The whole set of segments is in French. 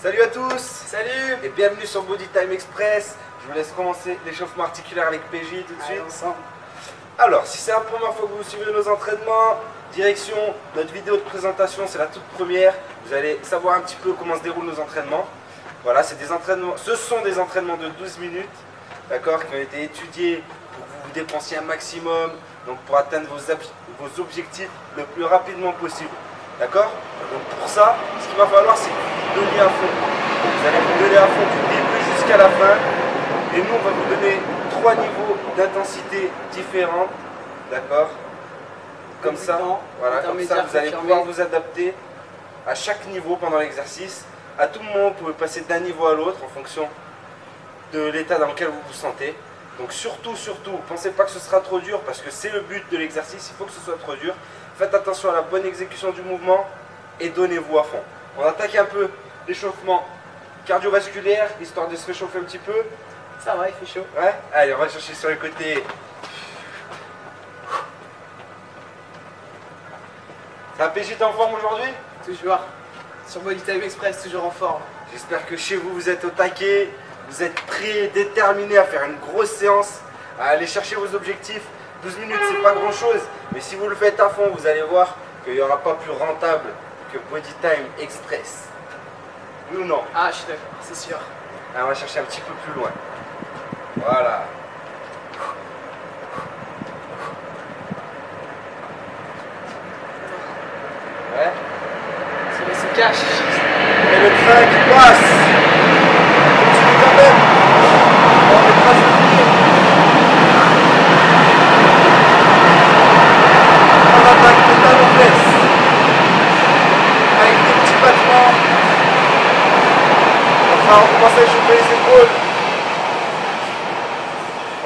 Salut à tous. Salut. Et bienvenue sur Body Time Express. Je vous laisse commencer l'échauffement articulaire avec PJ tout de suite. Ensemble. Alors, si c'est la première fois que vous suivez nos entraînements, direction notre vidéo de présentation, c'est la toute première. Vous allez savoir un petit peu comment se déroulent nos entraînements. Voilà, c'est des entraînements, ce sont des entraînements de 12 minutes, d'accord, qui ont été étudiés pour que vous dépensiez un maximum, donc pour atteindre vos objectifs le plus rapidement possible. D'accord? Donc pour ça, ce qu'il va falloir, c'est que vous donniez à fond. Vous allez vous donner à fond du début jusqu'à la fin. Et nous, on va vous donner 3 niveaux d'intensité différents. D'accord? Comme ça, voilà, comme ça, vous allez pouvoir vous adapter à chaque niveau pendant l'exercice. À tout moment, vous pouvez passer d'un niveau à l'autre en fonction de l'état dans lequel vous vous sentez. Donc surtout, pensez pas que ce sera trop dur parce que c'est le but de l'exercice, il faut que ce soit trop dur. Faites attention à la bonne exécution du mouvement et donnez-vous à fond. On attaque un peu l'échauffement cardiovasculaire, histoire de se réchauffer un petit peu. Ça va, il fait chaud. Ouais. Allez, on va chercher sur le côté. Ça va, PJ, t'es en forme aujourd'hui? Toujours. Sur Body Time Express, toujours en forme. J'espère que chez vous, vous êtes au taquet, vous êtes prêts, déterminés à faire une grosse séance, à aller chercher vos objectifs. 12 minutes, c'est pas grand chose, mais si vous le faites à fond, vous allez voir qu'il n'y aura pas plus rentable que Body Time Express. Oui ou non? Ah, je suis d'accord, c'est sûr. Alors, on va chercher un petit peu plus loin. Voilà. Ouais. Ça se cache. Et le train qui passe. Continue quand même. On écrase le pied. On attaque le talon fesse. Avec des petits battements. Enfin, on commence à échauffer les épaules.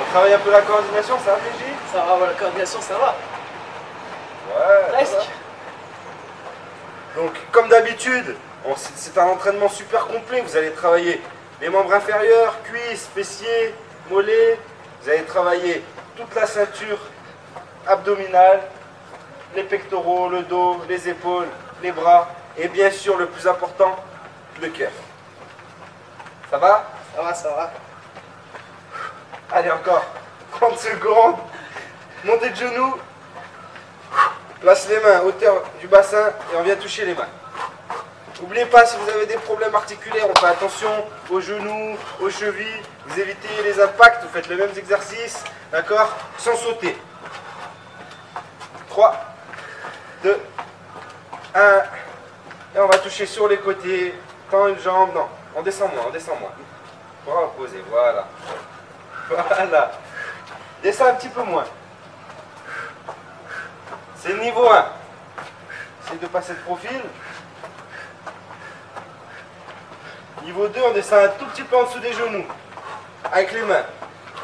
On travaille un peu la coordination, ça va, PJ? Ça va, voilà, la coordination, ça va. Ouais. Presque. Donc, comme d'habitude, c'est un entraînement super complet. Vous allez travailler les membres inférieurs, cuisses, fessiers, mollets. Vous allez travailler toute la ceinture abdominale, les pectoraux, le dos, les épaules, les bras. Et bien sûr, le plus important, le cœur. Ça va? Ça va, ça va. Allez, encore 30 secondes. Montez de genoux. Place les mains à hauteur du bassin et on vient toucher les mains. N'oubliez pas, si vous avez des problèmes articulaires, on fait attention aux genoux, aux chevilles. Vous évitez les impacts, vous faites les mêmes exercices, d'accord? Sans sauter. 3, 2, 1. Et on va toucher sur les côtés. Tends une jambe, non. On descend moins, on descend moins. Bras opposés, voilà. Voilà. Descends un petit peu moins. C'est le niveau 1. Essayez de passer de profil. Niveau 2, on descend un tout petit peu en dessous des genoux. Avec les mains.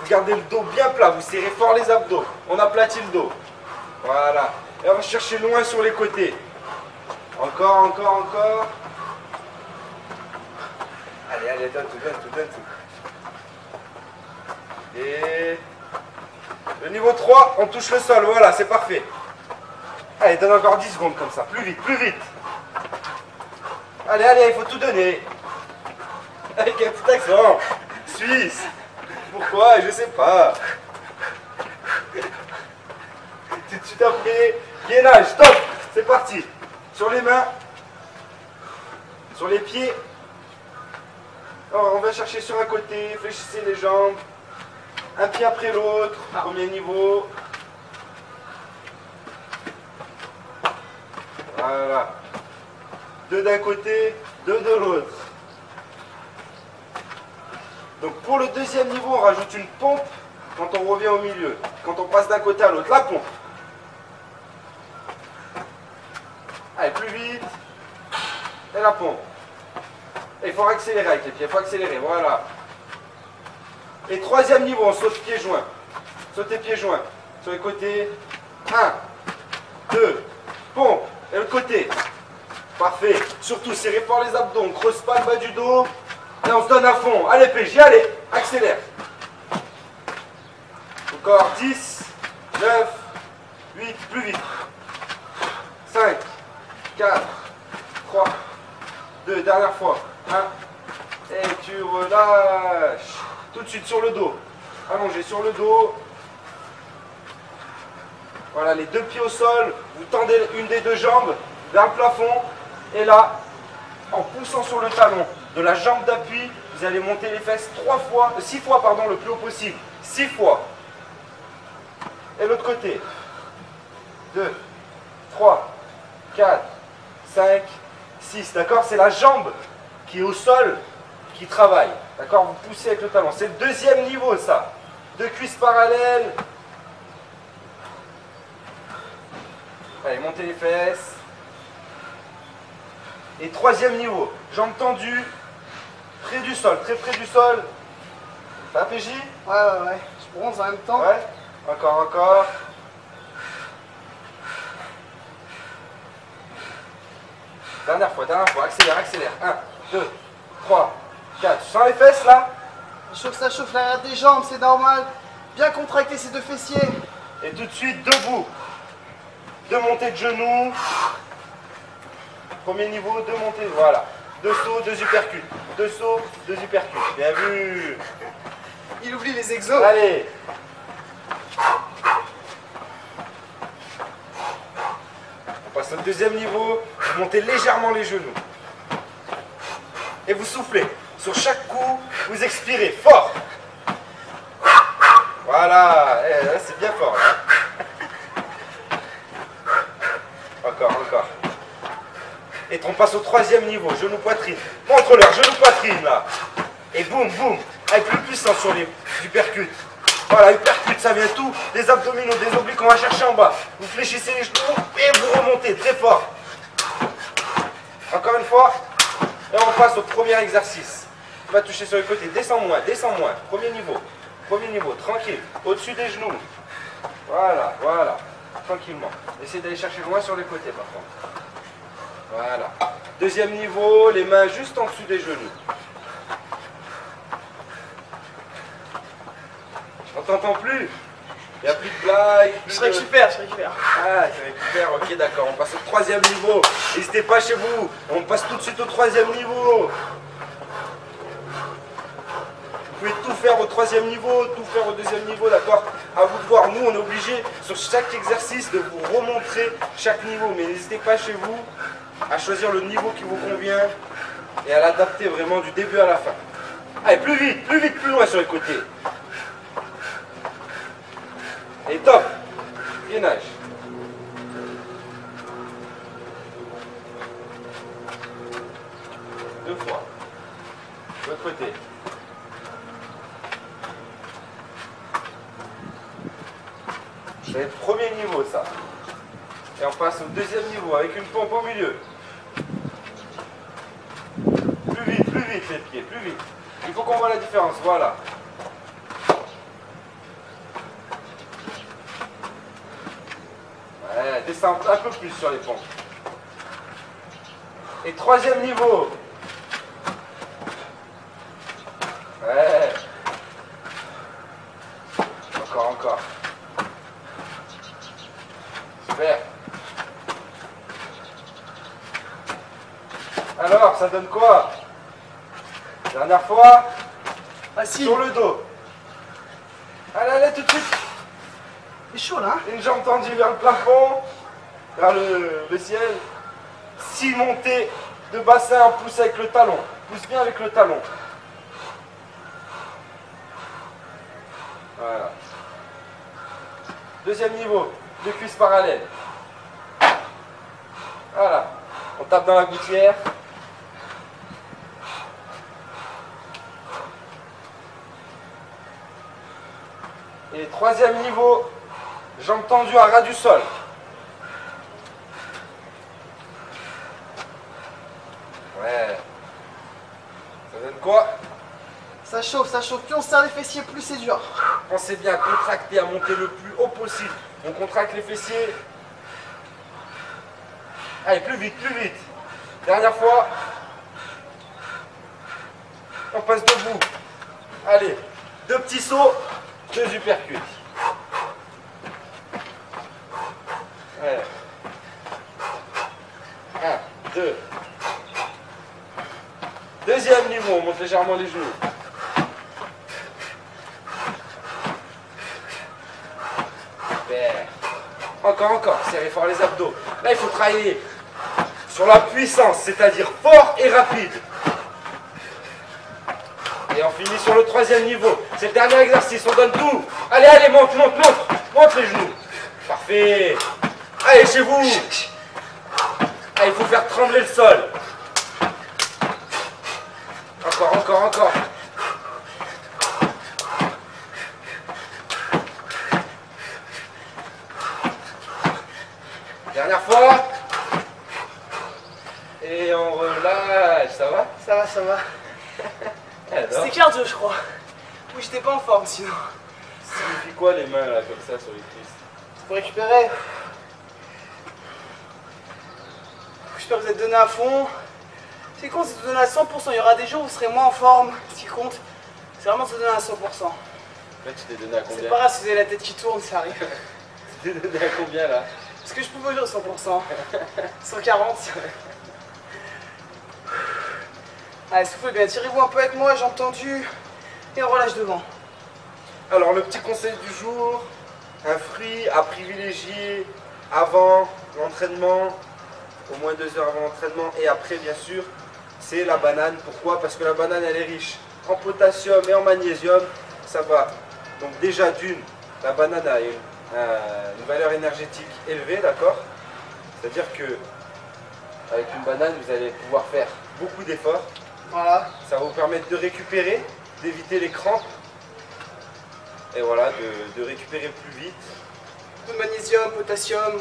Vous gardez le dos bien plat, vous serrez fort les abdos. On aplatit le dos. Voilà. Et on va chercher loin sur les côtés. Encore, encore, encore. Allez, allez, donne tout. Et le niveau 3, on touche le sol. Voilà, c'est parfait. Allez, donne encore 10 secondes comme ça. Plus vite, plus vite. Allez, allez, il faut tout donner. Avec un petit accent. Suisse. Pourquoi? Je sais pas. Tout de suite après, gainage, stop. C'est parti. Sur les mains. Sur les pieds. Alors, on va chercher sur un côté. Fléchissez les jambes. Un pied après l'autre. Premier niveau. Voilà. 2 d'un côté, 2 de l'autre. Donc pour le deuxième niveau, on rajoute une pompe quand on revient au milieu. Quand on passe d'un côté à l'autre, la pompe. Allez, plus vite. Et la pompe. Et il faut accélérer avec les pieds, il faut accélérer, voilà. Et troisième niveau, on saute pieds joints. Sautez pieds joints. Sur les côtés. 1, 2, pompe. Et le côté. Parfait. Surtout, serrez fort les abdos. On creuse pas le bas du dos. Et on se donne à fond. Allez, PJ, allez. Accélère. Encore 10, 9, 8, plus vite. 5, 4, 3, 2, dernière fois. 1. Et tu relâches. Tout de suite sur le dos. Allongé sur le dos. Voilà, les deux pieds au sol. Vous tendez une des deux jambes vers le plafond. Et là, en poussant sur le talon de la jambe d'appui, vous allez monter les fesses 6 fois, pardon, le plus haut possible. 6 fois. Et l'autre côté. 2, 3, 4, 5, 6. D'accord? C'est la jambe qui est au sol qui travaille. D'accord? Vous poussez avec le talon. C'est le deuxième niveau, ça. 2 cuisses parallèles. Allez, montez les fesses. Et troisième niveau. Jambes tendues. Près du sol. Très près du sol. Ça va, PJ? Ouais. Je bronze en même temps. Ouais. Encore. Dernière fois. Accélère. 1, 2, 3, 4. Tu sens les fesses là? Ça chauffe l'arrière des jambes, c'est normal. Bien contracter ces deux fessiers. Et tout de suite, debout. 2 montées de genoux. Premier niveau, 2 montées. Voilà. 2 sauts, 2 uppercuts. 2 sauts, 2 uppercuts. Bien vu. Il oublie les exos. Allez. On passe au deuxième niveau. Vous montez légèrement les genoux. Et vous soufflez. Sur chaque coup, vous expirez fort. Voilà. Là, c'est bien fort. Hein. Encore. Et on passe au troisième niveau. Genou poitrine. Montre-leur. Genou poitrine là. Et boum. Avec plus de puissance sur les uppercuts. Voilà, uppercut, ça vient tout des abdominaux, des obliques qu'on va chercher en bas. Vous fléchissez les genoux et vous remontez très fort. Encore une fois. Et on passe au premier exercice. Tu vas toucher sur le côté. Descends moins. Premier niveau, tranquille. Au-dessus des genoux. Voilà. Tranquillement. Essayez d'aller chercher loin sur les côtés par contre. Voilà. Deuxième niveau, les mains juste en dessous des genoux. On t'entend plus. Il n'y a plus de blagues. Je récupère. Ah, tu récupères, ok, d'accord. On passe au troisième niveau. N'hésitez pas chez vous. On passe tout de suite au troisième niveau. Vous pouvez tout faire au troisième niveau, tout faire au deuxième niveau, d'accord? À vous de voir. Nous, on est obligé sur chaque exercice de vous remontrer chaque niveau. Mais n'hésitez pas chez vous à choisir le niveau qui vous convient et à l'adapter vraiment du début à la fin. Allez, plus vite, plus loin sur les côtés. Et top. Gainage. Deux fois. De l'autre côté. C'est le premier niveau, ça. Et on passe au deuxième niveau avec une pompe au milieu. Plus vite les pieds, plus vite. Il faut qu'on voit la différence, voilà. Ouais, descends un peu plus sur les pompes. Et troisième niveau. Ouais. Encore. Super. Alors, ça donne quoi? Dernière fois. Assis. Sur le dos. Allez, tout de suite. C'est chaud là. Une jambe tendue vers le plafond, vers le ciel. 6 montées de bassin, on pousse avec le talon. Pousse bien avec le talon. Voilà. Deuxième niveau, 2 cuisses parallèles. Voilà. On tape dans la gouttière. Et troisième niveau, jambes tendues à ras du sol. Ouais. Ça donne quoi? Ça chauffe. Plus on serre les fessiers, plus c'est dur. Pensez bien à contracter, à monter le plus haut possible. On contracte les fessiers. Allez, plus vite. Dernière fois. On passe debout. Allez, 2 petits sauts, 2 uppercuts. Ouais. 1, 2. légèrement les genoux. Super. Encore, serrez fort les abdos. Là, il faut travailler sur la puissance, c'est-à-dire fort et rapide. Et on finit sur le 3e niveau. C'est le dernier exercice, on donne tout. Allez, monte les genoux. Parfait. Allez, chez vous. Ah, il faut faire trembler le sol. Encore. Dernière fois. Et on relâche, ça va? Ça va. C'était cardio, je crois. Oui, j'étais pas en forme sinon. Ça signifie quoi les mains là, comme ça, sur les cuisses? Pour récupérer. J'espère que vous êtes donné à fond. Ce qui compte, c'est de donner à 100%. Il y aura des jours où vous serez moins en forme. Ce qui compte, c'est vraiment de se donner à 100%. Là, tu t'es donné à combien? C'est pas grave si vous avez la tête qui tourne, ça arrive. Tu t'es donné à combien là? Est-ce que je peux vous dire 100%? 140. Allez, soufflez bien, tirez-vous un peu avec moi, jambes tendues. Et on relâche devant. Alors, le petit conseil du jour, un fruit à privilégier avant l'entraînement, au moins 2 heures avant l'entraînement et après bien sûr, c'est la banane. Pourquoi? Parce que la banane elle est riche en potassium et en magnésium, ça va. Donc déjà d'une, la banane a une valeur énergétique élevée, d'accord? C'est-à-dire que avec une banane vous allez pouvoir faire beaucoup d'efforts. Voilà. Ça va vous permettre de récupérer, d'éviter les crampes et voilà, de récupérer plus vite. Beaucoup de magnésium, potassium.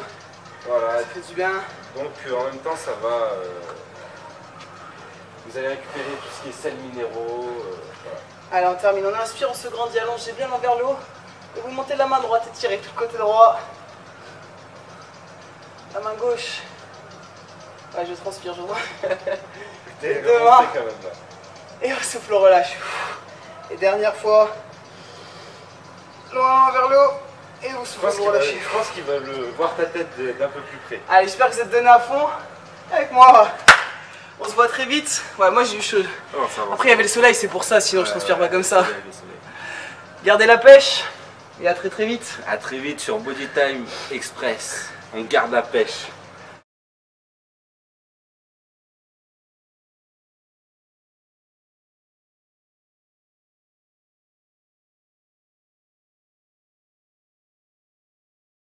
Voilà. Ça fait du bien. Donc en même temps ça va, vous allez récupérer tout ce qui est sels minéraux. Voilà. Allez, on termine, on inspire, on se grandit, allongez bien l'envers le haut. Et vous montez la main droite et tirez tout le côté droit. La main gauche. Ouais, je transpire, je vois. T'es deux remonté mains. quand même là. Et on souffle, on relâche. Et dernière fois. Loin vers le haut. Et vous soufflez, vous relâchez. Je pense qu'ils veulent voir ta tête d'un peu plus près. Allez, j'espère que vous êtes donné à fond. Avec moi. On se voit très vite. Ouais, moi j'ai eu chaud. Oh, ça va. Après, il y avait le soleil, c'est pour ça, sinon je transpire pas comme ça. Soleil. Gardez la pêche. Et à très vite. A très vite sur Body Time Express. On garde la pêche.